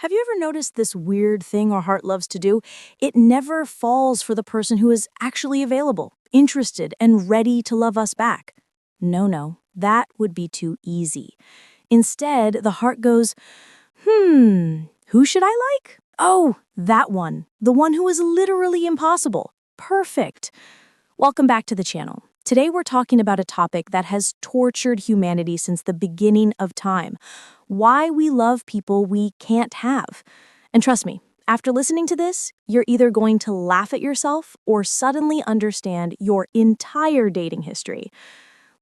Have you ever noticed this weird thing our heart loves to do? It never falls for the person who is actually available, interested, and ready to love us back. No, that would be too easy. Instead, the heart goes, who should I like? Oh, that one. The one who is literally impossible. Perfect. Welcome back to the channel. Today we're talking about a topic that has tortured humanity since the beginning of time. Why we love people we can't have. And trust me, after listening to this, you're either going to laugh at yourself or suddenly understand your entire dating history.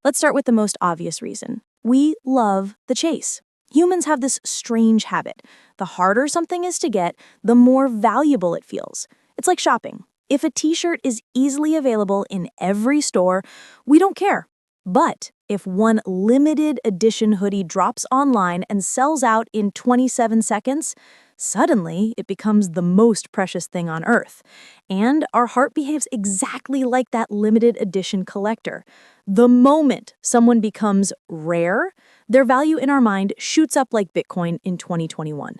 Let's start with the most obvious reason. We love the chase. Humans have this strange habit. The harder something is to get, the more valuable it feels. It's like shopping. If a t-shirt is easily available in every store, we don't care. But if one limited edition hoodie drops online and sells out in 27 seconds, suddenly it becomes the most precious thing on earth. And our heart behaves exactly like that limited edition collector. The moment someone becomes rare, their value in our mind shoots up like Bitcoin in 2021.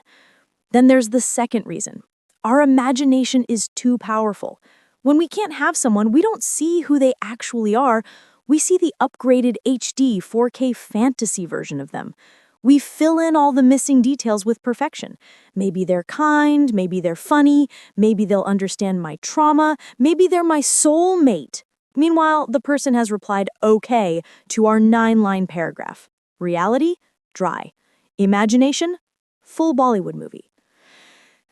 Then there's the second reason. Our imagination is too powerful. When we can't have someone, we don't see who they actually are. We see the upgraded HD 4K fantasy version of them. We fill in all the missing details with perfection. Maybe they're kind, maybe they're funny, maybe they'll understand my trauma, maybe they're my soulmate. Meanwhile, the person has replied okay to our 9-line paragraph. Reality? Dry. Imagination? Full Bollywood movie.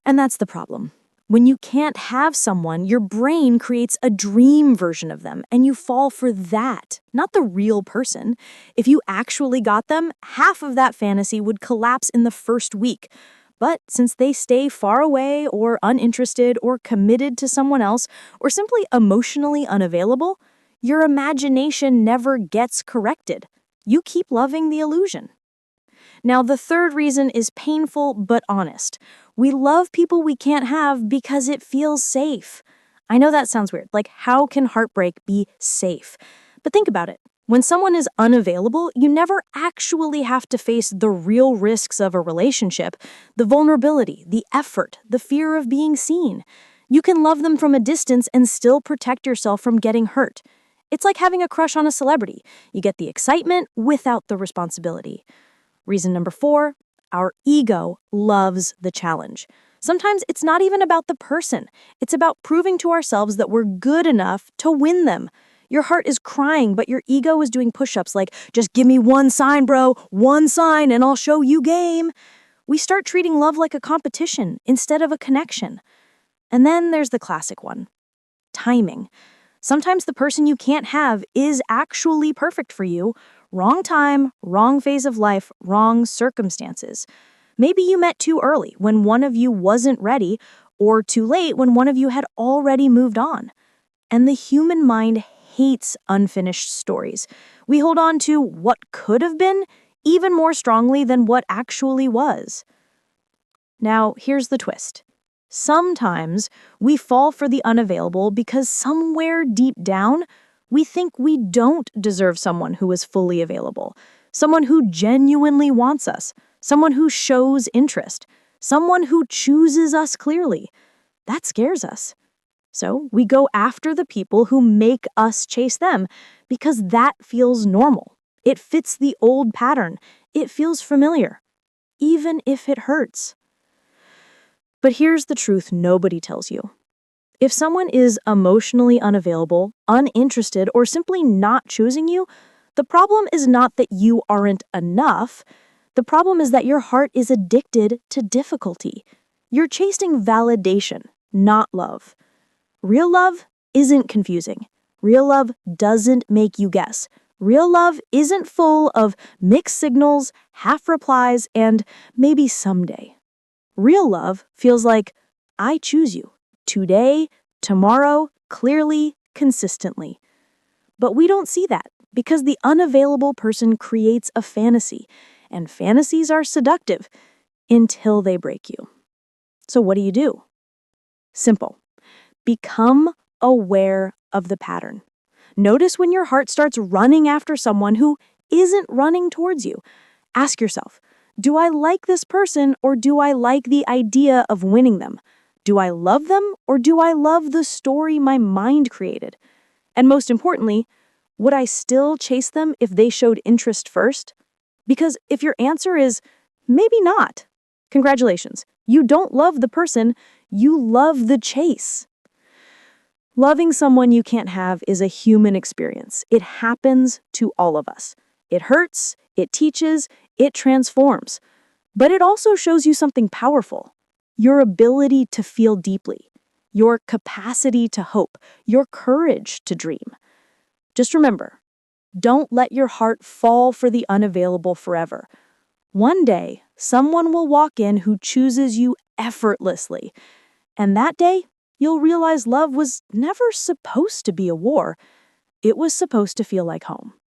And that's the problem. When you can't have someone, your brain creates a dream version of them, and you fall for that, not the real person. If you actually got them, half of that fantasy would collapse in the first week. But since they stay far away or uninterested or committed to someone else or simply emotionally unavailable, your imagination never gets corrected. You keep loving the illusion. Now, the third reason is painful but honest. We love people we can't have because it feels safe. I know that sounds weird. Like, how can heartbreak be safe? But think about it. When someone is unavailable, you never actually have to face the real risks of a relationship, the vulnerability, the effort, the fear of being seen. You can love them from a distance and still protect yourself from getting hurt. It's like having a crush on a celebrity. You get the excitement without the responsibility. Reason number 4, our ego loves the challenge. Sometimes it's not even about the person. It's about proving to ourselves that we're good enough to win them. Your heart is crying, but your ego is doing push-ups like, just give me one sign, bro, one sign, and I'll show you game. We start treating love like a competition instead of a connection. And then there's the classic one, timing. Sometimes the person you can't have is actually perfect for you. Wrong time, wrong phase of life, wrong circumstances. Maybe you met too early when one of you wasn't ready, or too late when one of you had already moved on. And the human mind hates unfinished stories. We hold on to what could have been even more strongly than what actually was. Now, here's the twist. Sometimes we fall for the unavailable because somewhere deep down, we think we don't deserve someone who is fully available, someone who genuinely wants us, someone who shows interest, someone who chooses us clearly. That scares us. So we go after the people who make us chase them because that feels normal. It fits the old pattern. It feels familiar, even if it hurts. But here's the truth nobody tells you. If someone is emotionally unavailable, uninterested, or simply not choosing you, the problem is not that you aren't enough. The problem is that your heart is addicted to difficulty. You're chasing validation, not love. Real love isn't confusing. Real love doesn't make you guess. Real love isn't full of mixed signals, half replies, and maybe someday. Real love feels like, I choose you. Today, tomorrow, clearly, consistently. But we don't see that because the unavailable person creates a fantasy, and fantasies are seductive until they break you. So what do? Simple. Become aware of the pattern. Notice when your heart starts running after someone who isn't running towards you. Ask yourself, Do I like this person or do I like the idea of winning them? Do I love them or do I love the story my mind created? And most importantly, would I still chase them if they showed interest first? Because if your answer is maybe not, congratulations, you don't love the person, you love the chase. Loving someone you can't have is a human experience. It happens to all of us. It hurts, it teaches, it transforms. But it also shows you something powerful: your ability to feel deeply, your capacity to hope, your courage to dream. Just remember, don't let your heart fall for the unavailable forever. One day, someone will walk in who chooses you effortlessly. And that day, you'll realize love was never supposed to be a war. It was supposed to feel like home.